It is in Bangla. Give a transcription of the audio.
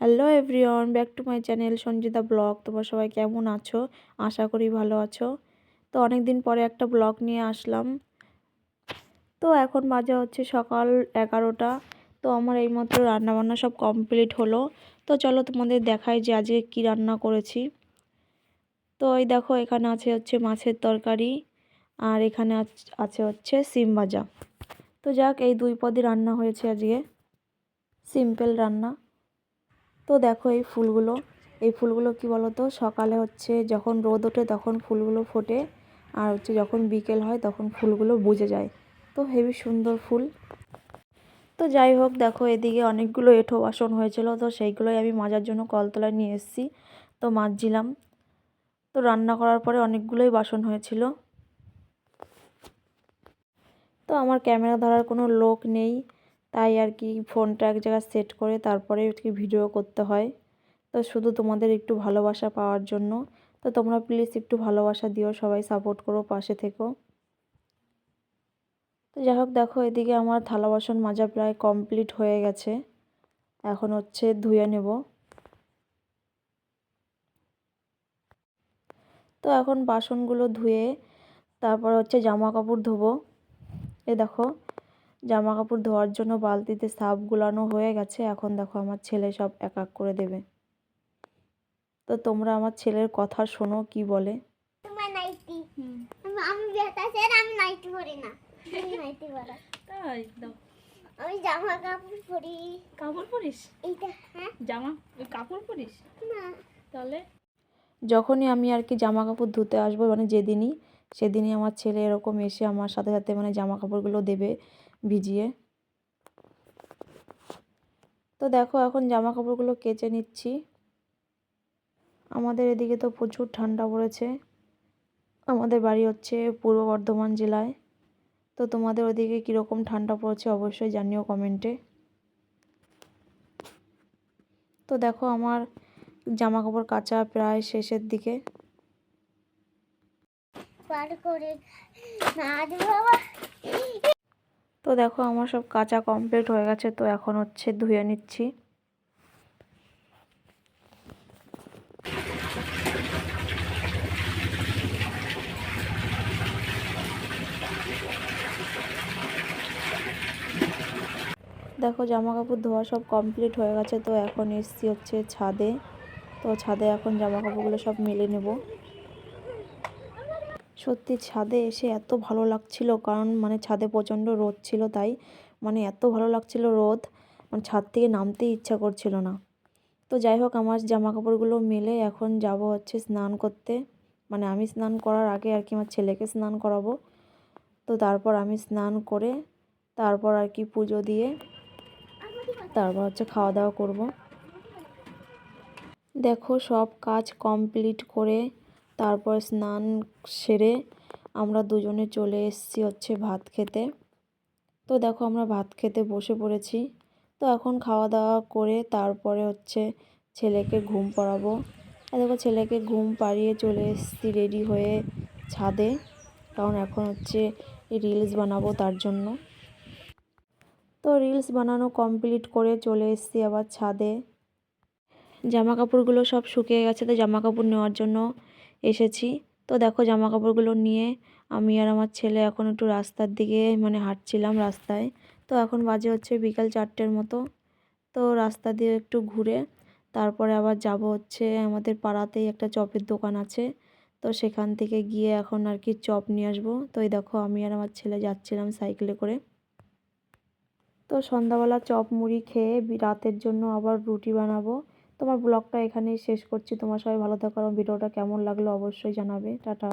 Hello everyone, back to my channel Sanjita blog. তোমরা সবাই কেমন আছো? আশা করি ভালো আছো। তো অনেক দিন পরে একটা ব্লগ নিয়ে আসলাম। তো এখন বাজে হচ্ছে সকাল 11টা। তো আমার এইমাত্র রান্নাবান্না সব কমপ্লিট হলো। তো চলো তোমাদের দেখাই যে আজকে কি রান্না করেছি। তো এই দেখো, এখানে আছে হচ্ছে মাছের তরকারি, আর এখানে আছে হচ্ছে সিম ভাজা। তো যাক, এই দুই পদই রান্না হয়েছে আজকে, সিম্পল রান্না। তো দেখো এই ফুলগুলো কি বলো তো, সকালে হচ্ছে যখন রোদ ওঠে তখন ফুলগুলো ফোটে, আর হচ্ছে যখন বিকেল হয় তখন ফুলগুলো বুঝে যায়। তো হেবি সুন্দর ফুল। তো যাই হোক, দেখো এদিকে অনেকগুলো এঁঠো বাসন হয়েছিল, তো সেইগুলোই আমি মাজার জন্য কলতলায় নিয়ে এসেছি। তো মাজছিলাম। তো রান্না করার পরে অনেকগুলোই বাসন হয়েছিল। তো আমার ক্যামেরা ধরার কোনো লোক নেই, তাই আর কি ফোনটা এক জায়গায় সেট করে তারপরে ভিডিও করতে হয়। তো শুধু তোমাদের একটু ভালোবাসা পাওয়ার জন্য। তো তোমরা প্লিজ একটু ভালোবাসা দিও, সবাই সাপোর্ট করো, পাশে থেকো। তো যাই হোক, দেখো এদিকে আমার থালা বাসন মাজা প্রায় কমপ্লিট হয়ে গেছে। এখন হচ্ছে ধুয়ে নেব। তো এখন বাসনগুলো ধুয়ে তারপর হচ্ছে জামা কাপড় ধোবো। দেখো, জামা কাপড় ধোয়ার জন্য বালতিতে সার্ফ গুলানো হয়ে গেছে। এখন দেখো আমার ছেলে সব এক এক করে দেবে। তো তোমরা আমার ছেলের কথা শোনো কি বলে। আমি বেতাছের আমি নাইটি পরি না। আমি নাইটি পরা। তাই দাও। আমি জামা কাপড় পরি। কাপড় পরিস? এইটা হ্যাঁ জামা কাপড় পরিস? না। তাহলে যখনই আমি আর কি জামা কাপড় ধুতে আসবো, মানে সেদিনই আমার ছেলে এরকম এসে আমার সাথে সাথে মানে জামা কাপড়গুলো দেবে ভিজিয়ে। তো দেখো এখন জামা কাপড়গুলো কেচে নিচ্ছি। আমাদের এদিকে তো প্রচুর ঠান্ডা পড়েছে। আমাদের বাড়ি হচ্ছে পূর্ব বর্ধমান জেলায়। তো তোমাদের ওদিকে কীরকম ঠান্ডা পড়েছে অবশ্যই জানিও কমেন্টে। তো দেখো আমার জামা কাপড় কাচা প্রায় শেষের দিকে। তো দেখো আমার সব কাচা কমপ্লিট হয়ে গেছে। তো এখন হচ্ছে ধুয়ে নিচ্ছি। দেখো জামা কাপড় ধোয়া সব কমপ্লিট হয়ে গেছে। তো এখন এসছি হচ্ছে ছাদে। তো ছাদে এখন জামা কাপড়গুলো সব মেলে নেব। সত্যি ছাদে এসে এত ভালো লাগছিল, কারণ মানে ছাদে প্রচণ্ড রোদ ছিল, তাই মানে এত ভালো লাগছিল রোদ, মানে ছাদ থেকে নামতেই ইচ্ছা করছিল না। তো যাই হোক, আমার জামা কাপড়গুলো মেলে এখন যাব হচ্ছে স্নান করতে। মানে আমি স্নান করার আগে আর কি আমার ছেলেকে স্নান করাবো। তো তারপর আমি স্নান করে তারপর আর কি পুজো দিয়ে তারপর হচ্ছে খাওয়া দাওয়া করব। দেখো সব কাজ কমপ্লিট করে তারপর স্নান সেরে আমরা দুজনে চলে এসেছি হচ্ছে ভাত খেতে। তো দেখো আমরা ভাত খেতে বসে পড়েছি। তো এখন খাওয়া দাওয়া করে তারপরে হচ্ছে ছেলেকে ঘুম পাড়াবো। আর দেখো ছেলেকে ঘুম পাড়িয়ে চলে এসেছি রেডি হয়ে ছাদে, কারণ এখন হচ্ছে রিলস বানাবো তার জন্য। তো রিলস বানানো কমপ্লিট করে চলে এসেছি আবার ছাদে। জামা কাপড়গুলো সব শুকিয়ে গেছে, তো জামা কাপড় নেওয়ার জন্য এসেছি। তো দেখো জামা কাপড়গুলো নিয়ে আমি আর আমার ছেলে এখন একটু রাস্তার দিকে মানে হাঁটছিলাম রাস্তায়। তো এখন বাজে হচ্ছে বিকাল 4টের মতো। তো রাস্তা দিয়ে একটু ঘুরে তারপরে আবার যাব হচ্ছে আমাদের পাড়াতেই একটা চপের দোকান আছে। তো সেখান থেকে গিয়ে এখন আর কি চপ নিয়ে আসবো। তো এই দেখো আমি আর আমার ছেলে যাচ্ছিলাম সাইকেলে করে। তো সন্ধ্যাবেলা চপ মুড়ি খেয়ে রাতের জন্য আবার রুটি বানাবো। তোমার ব্লগটা এখানেই শেষ করছি। তোমার সবাই ভালো থাকো। ভিডিওটা কেমন লাগলো অবশ্যই জানাবে। টাটা।